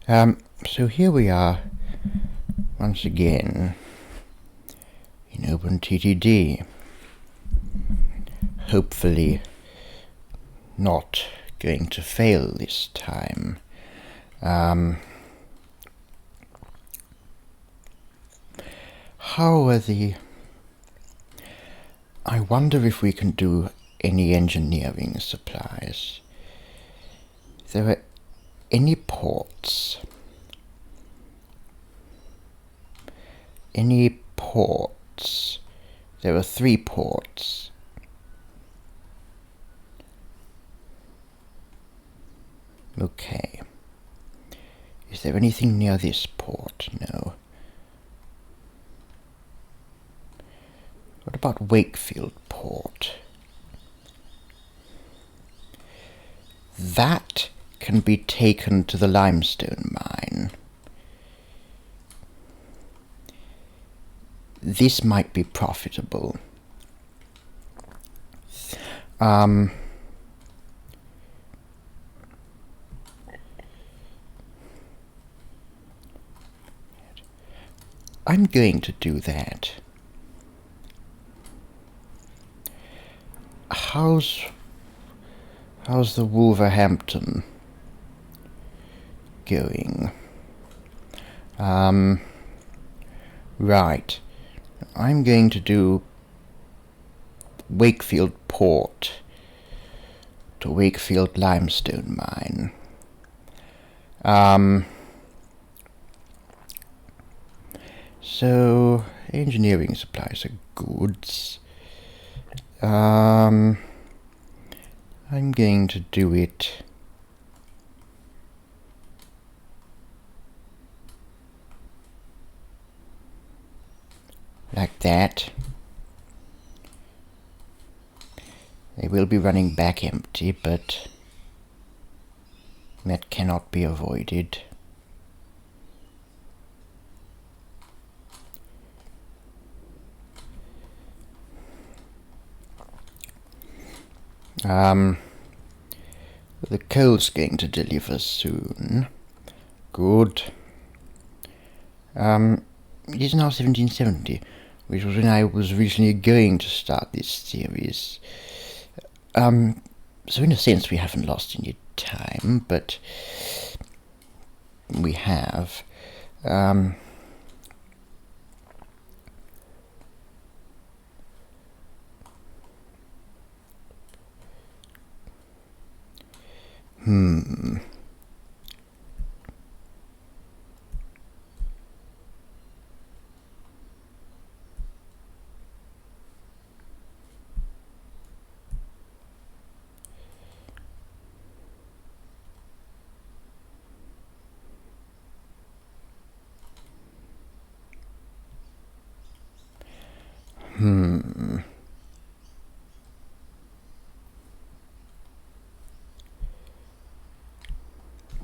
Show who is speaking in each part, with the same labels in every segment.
Speaker 1: So here we are once again in OpenTTD. Hopefully not going to fail this time. I wonder if we can do any engineering supplies. If there are any ports. Any ports. There are 3 ports. Okay. Is there anything near this port? No. What about Wakefield Port? That can be taken to the limestone mine. This might be profitable. I'm going to do that. How's the Wolverhampton going? Right. I'm going to do Wakefield Port to Wakefield Limestone Mine. So engineering supplies are goods. I'm going to do it like that. They will be running back empty, but that cannot be avoided. The coal's going to deliver soon. Good. It is now 1770, which was when I was originally going to start this series. So in a sense we haven't lost any time, but we have.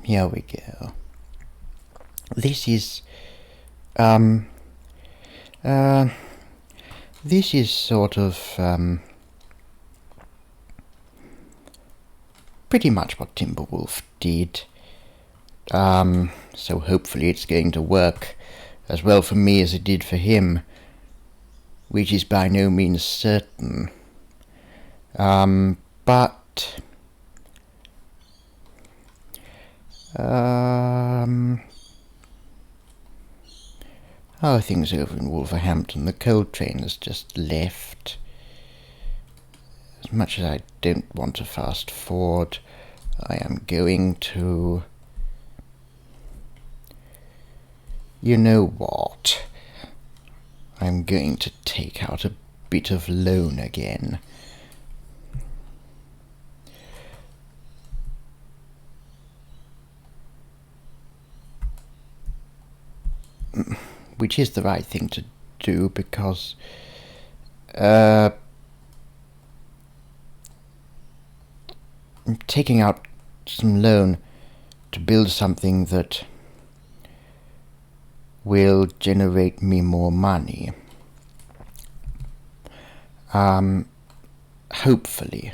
Speaker 1: Here we go. This is sort of pretty much what Timberwolf did. So hopefully it's going to work as well for me as it did for him, which is by no means certain. But how are things over in Wolverhampton? The coal train has just left. As much as I don't want to fast forward, I am going to... You know what? I'm going to take out a bit of loan again. Which is the right thing to do, because I'm taking out some loan to build something that will generate me more money. Hopefully.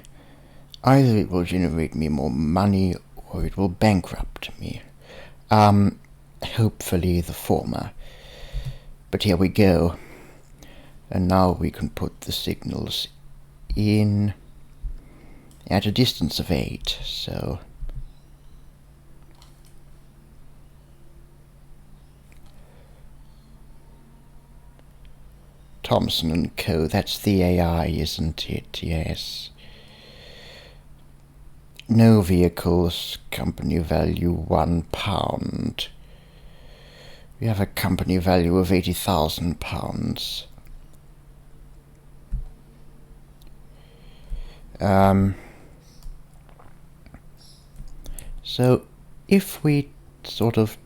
Speaker 1: Either it will generate me more money or it will bankrupt me. Hopefully the former. But here we go. And now we can put the signals in at a distance of 8, so Thomson and Co. That's the AI, isn't it? Yes. No vehicles, company value £1. We have a company value of £80,000. So if we sort of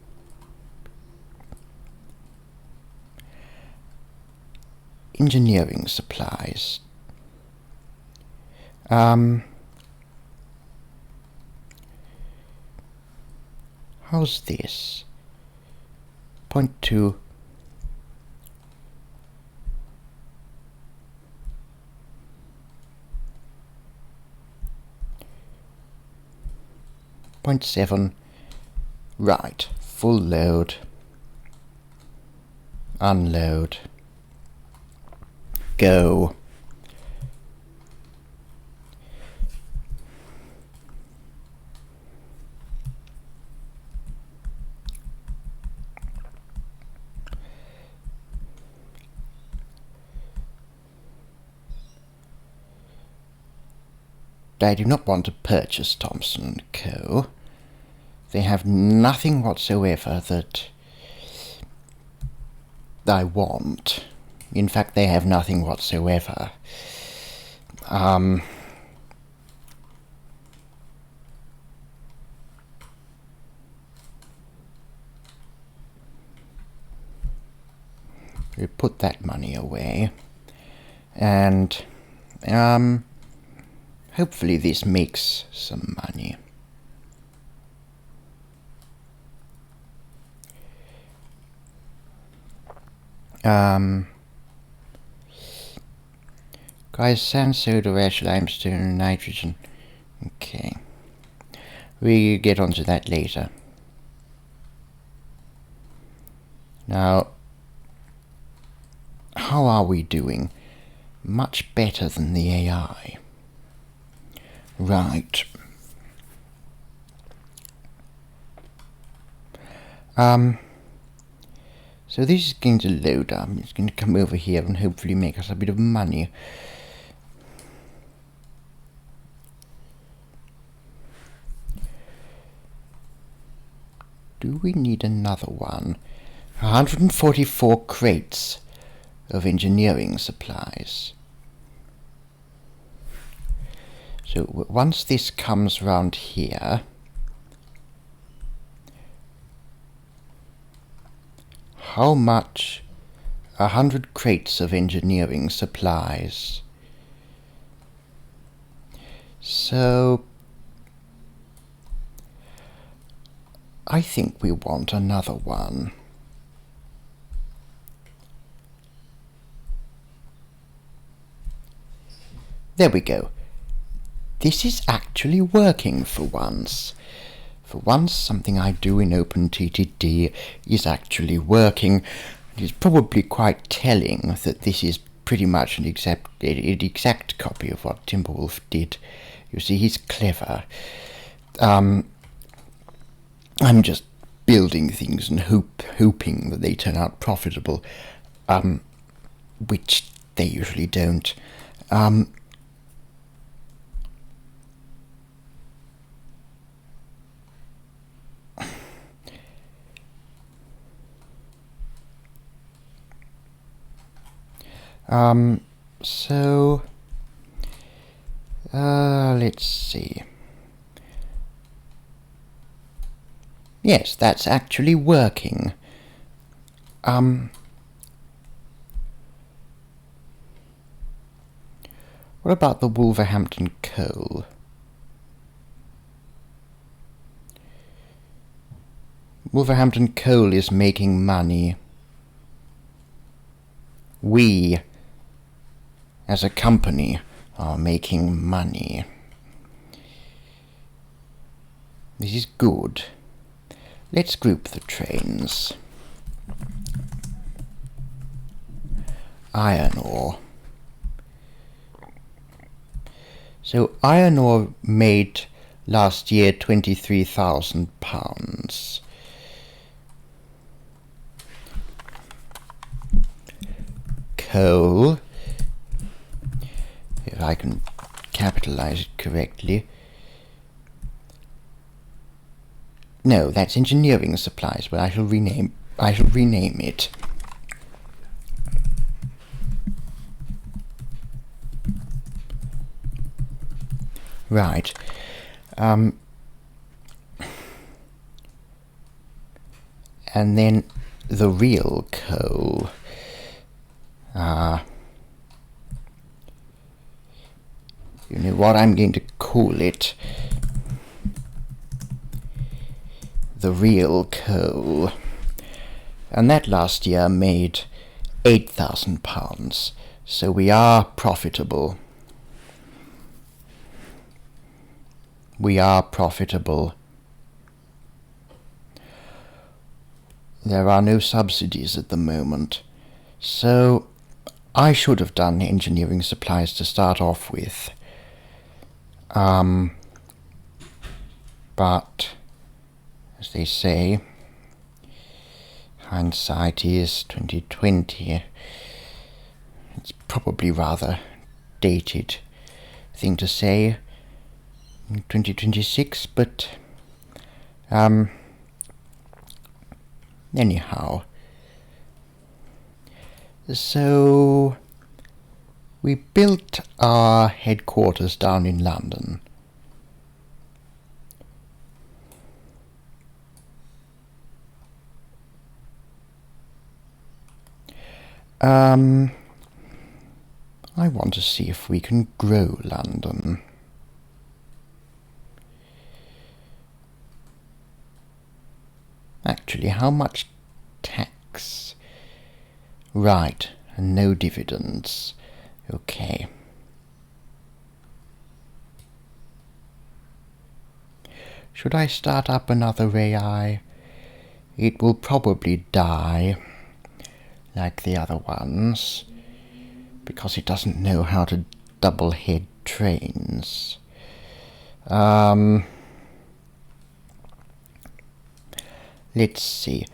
Speaker 1: engineering supplies, how's this? 0.2 0.7, right, full load, unload, go. I do not want to purchase Thomson & Co. They have nothing whatsoever that I want. In fact, they have nothing whatsoever. We put that money away, and hopefully this makes some money. Guys, sand, soda ash, limestone, and nitrogen. Okay. We get onto that later. Now, how are we doing? Much better than the AI. Right. So this is going to load up. It's going to come over here and hopefully make us a bit of money. Do we need another one? 144 crates of engineering supplies. So once this comes round here, how much? 100 crates of engineering supplies. So I think we want another one. There we go. This is actually working for once. For once, something I do in OpenTTD is actually working. It is probably quite telling that this is pretty much an exact copy of what Timberwolf did. You see, he's clever. I'm just building things and hoping that they turn out profitable, which they usually don't. So let's see. Yes, that's actually working. What about the Wolverhampton coal? Wolverhampton coal is making money. We, as a company, are making money. This is good. Let's group the trains. Iron ore. So iron ore made last year £23,000. Coal, if I can capitalize it correctly. No, that's engineering supplies, but I shall rename it. Right. And then the real coal. You know what I'm going to call it? The real coal. And that last year made £8,000. So we are profitable. We are profitable. There are no subsidies at the moment. So I should have done engineering supplies to start off with. But as they say, hindsight is 2020. It's probably rather dated thing to say in 2026, but anyhow. So we built our headquarters down in London. I want to see if we can grow London. Actually, how much tax? Right, and no dividends. Okay. Should I start up another AI? It will probably die, like the other ones, because it doesn't know how to double head trains. Let's see.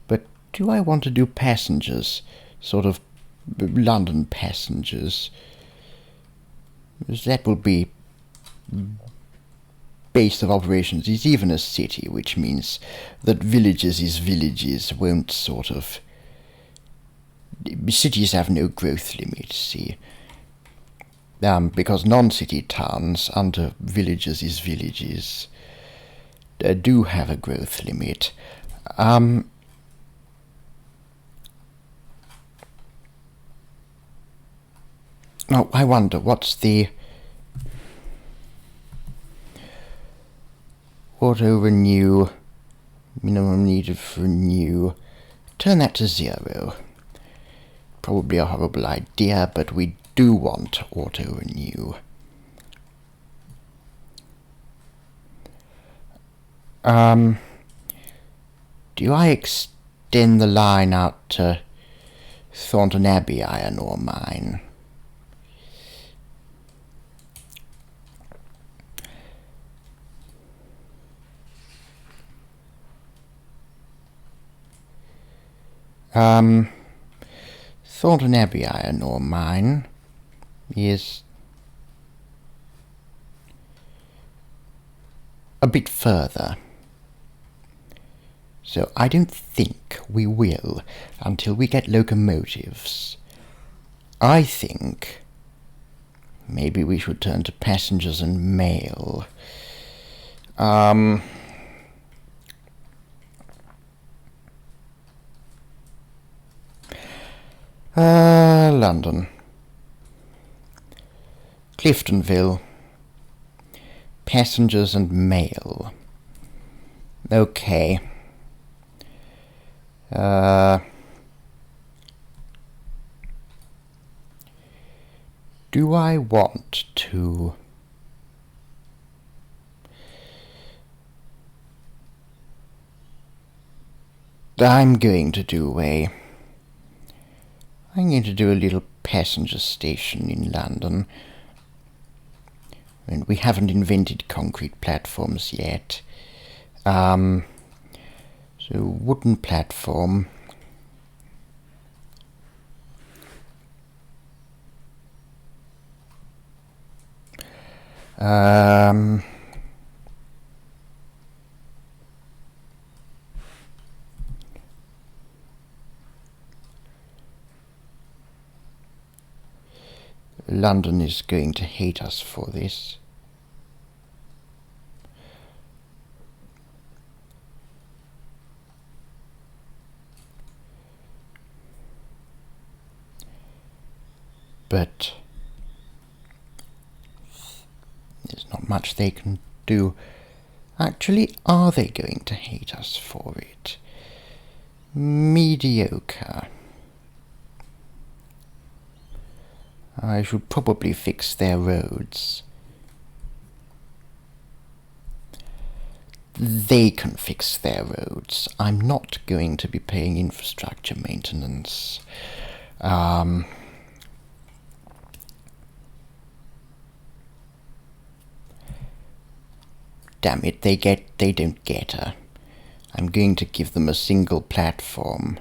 Speaker 1: But do I want to do passengers? Sort of London passengers? Because that will be base of operations is even a city, which means that villages won't sort of... Cities have no growth limit, see. Because non-city towns under villages do have a growth limit. Oh, I wonder, what's the auto-renew, minimum needed for renew? Turn that to 0. Probably a horrible idea, but we do want auto-renew. Do I extend the line out to Thornton Abbey iron ore mine? Thornton Abbey iron ore mine is a bit further. So I don't think we will until we get locomotives. I think maybe we should turn to passengers and mail. London. Cliftonville. Passengers and mail. Okay. Do I want to... I'm going to do a little passenger station in London. And we haven't invented concrete platforms yet. So wooden platform. London is going to hate us for this. But there's not much they can do. Actually, are they going to hate us for it? Mediocre. I should probably fix their roads. They can fix their roads. I'm not going to be paying infrastructure maintenance. Damn it, they don't get her. I'm going to give them a single platform.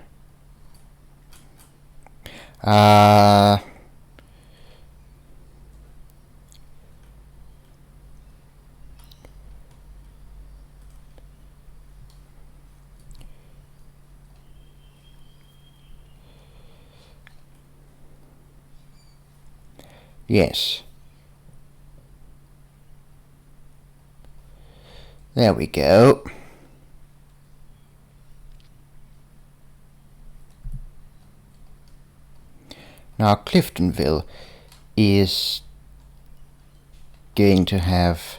Speaker 1: Yes. There we go. Now Cliftonville is going to have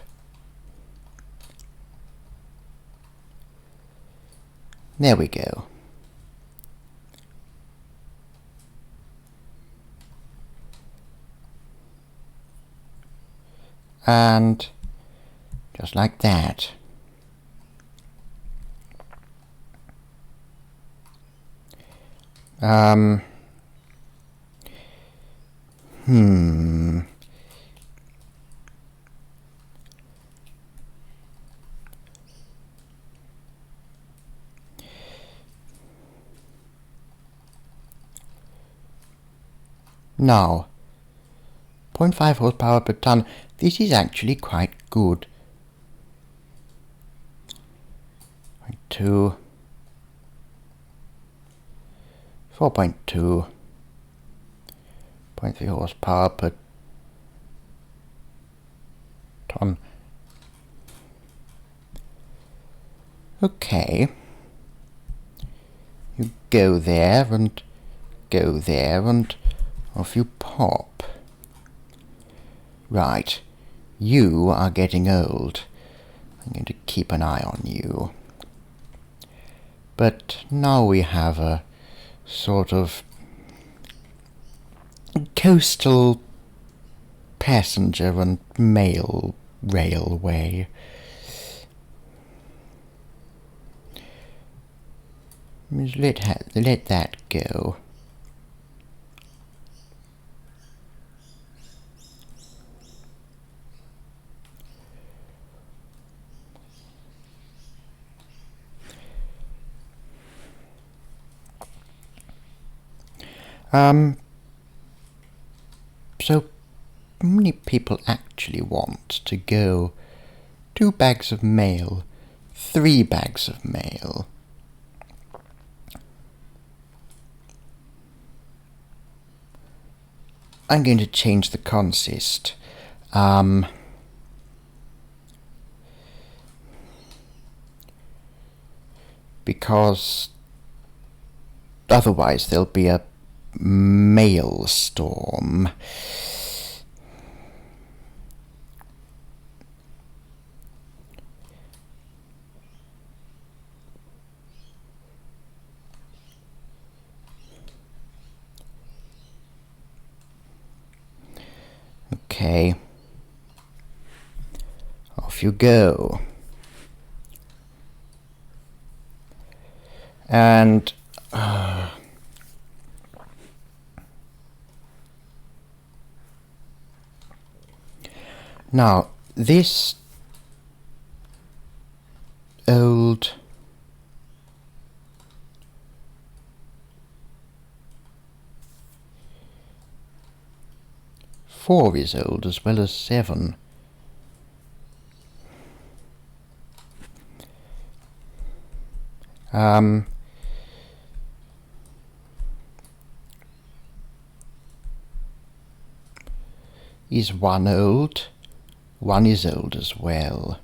Speaker 1: there we go. And just like that. Now, 0.5 horsepower per ton. This is actually quite good. 0.2, 4.2, 0.3 horsepower per ton. Okay. You go there and off you pop. Right. You are getting old. I'm going to keep an eye on you. But now we have a sort of coastal passenger and mail railway. Let that go. So many people actually want to go 2 bags of mail, 3 bags of mail. I'm going to change the consist. Because otherwise there'll be a mailstorm. Okay. Off you go. And now this old four is old as well as 7. Is 1 old? 1 is old as well.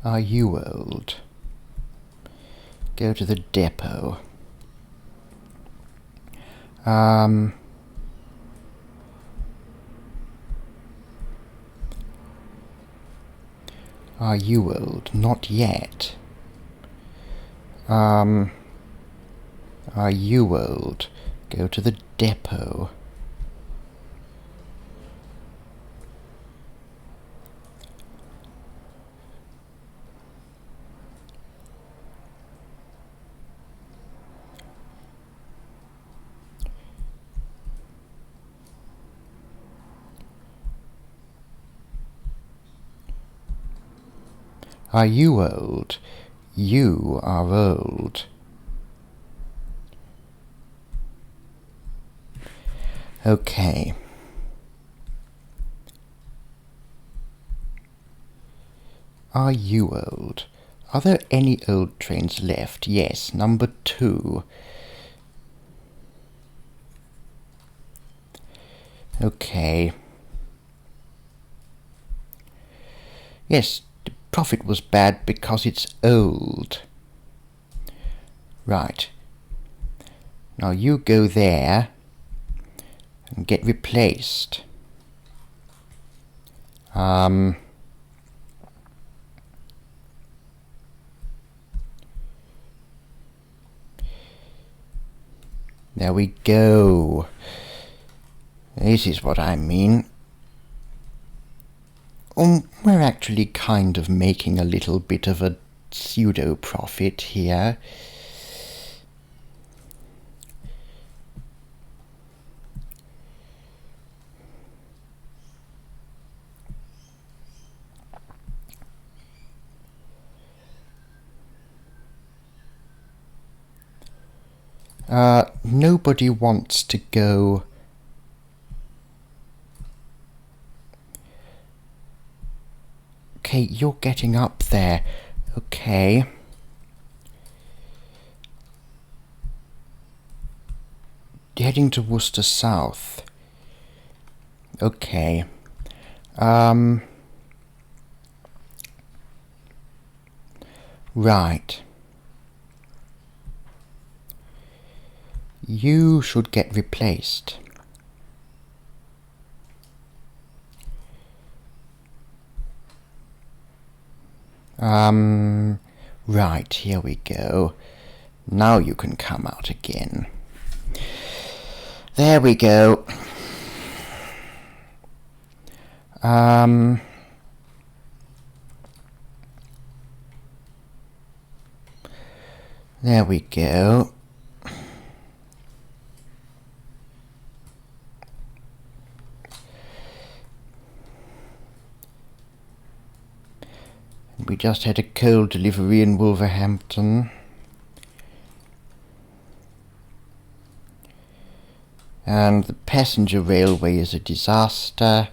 Speaker 1: Are you old? Go to the depot. Are you old? Not yet. Are you old? Go to the depot. Are you old? You are old. Okay. Are you old? Are there any old trains left? Yes, number 2. Okay. Yes, the profit was bad because it's old. Right. Now you go there and get replaced. There we go. This is what I mean. We're actually kind of making a little bit of a pseudo-profit here. Nobody wants to go. Okay, you're getting up there. Okay. Heading to Worcester South. Okay. Right. You should get replaced. Right, here we go. Now you can come out again. There we go. There we go. We just had a coal delivery in Wolverhampton. And the passenger railway is a disaster.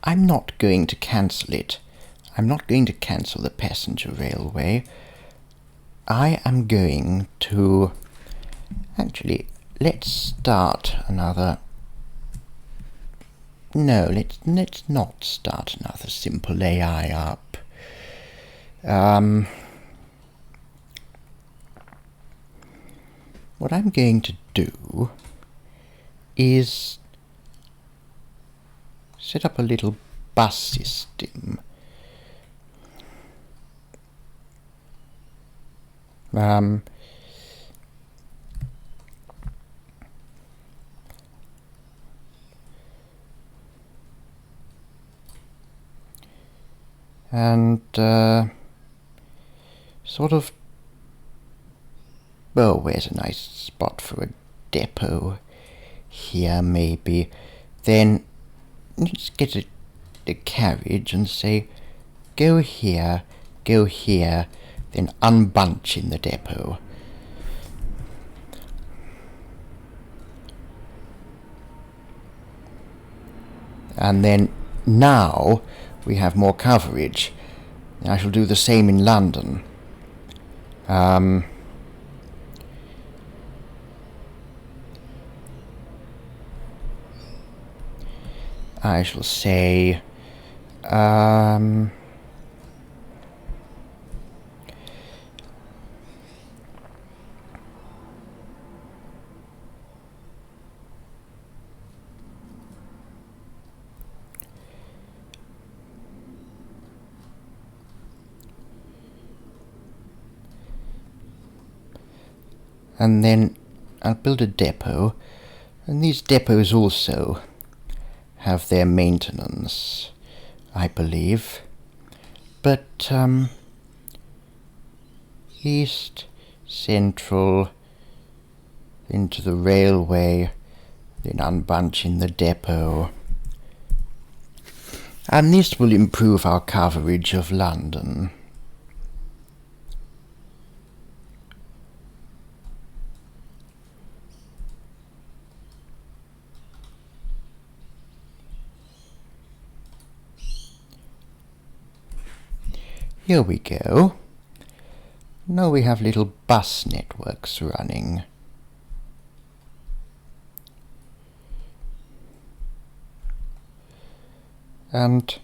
Speaker 1: I'm not going to cancel it. I'm not going to cancel the passenger railway. I am going to... Actually, let's start another... No, let's not start another simple AI up. What I'm going to do is set up a little bus system. And sort of... Oh, where's a nice spot for a depot? Here, maybe. Then let's get a carriage and say, go here, then unbunch in the depot. And then now we have more coverage. I shall do the same in London. I shall say... and then I'll build a depot, and these depots also have their maintenance, I believe. But east, central, into the railway, then unbunch in the depot. And this will improve our coverage of London. Here we go. Now we have little bus networks running. And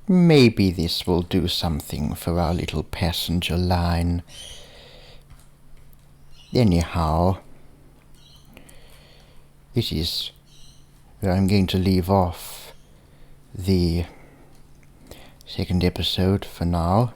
Speaker 1: maybe this will do something for our little passenger line. Anyhow, this is where I'm going to leave off the second episode for now.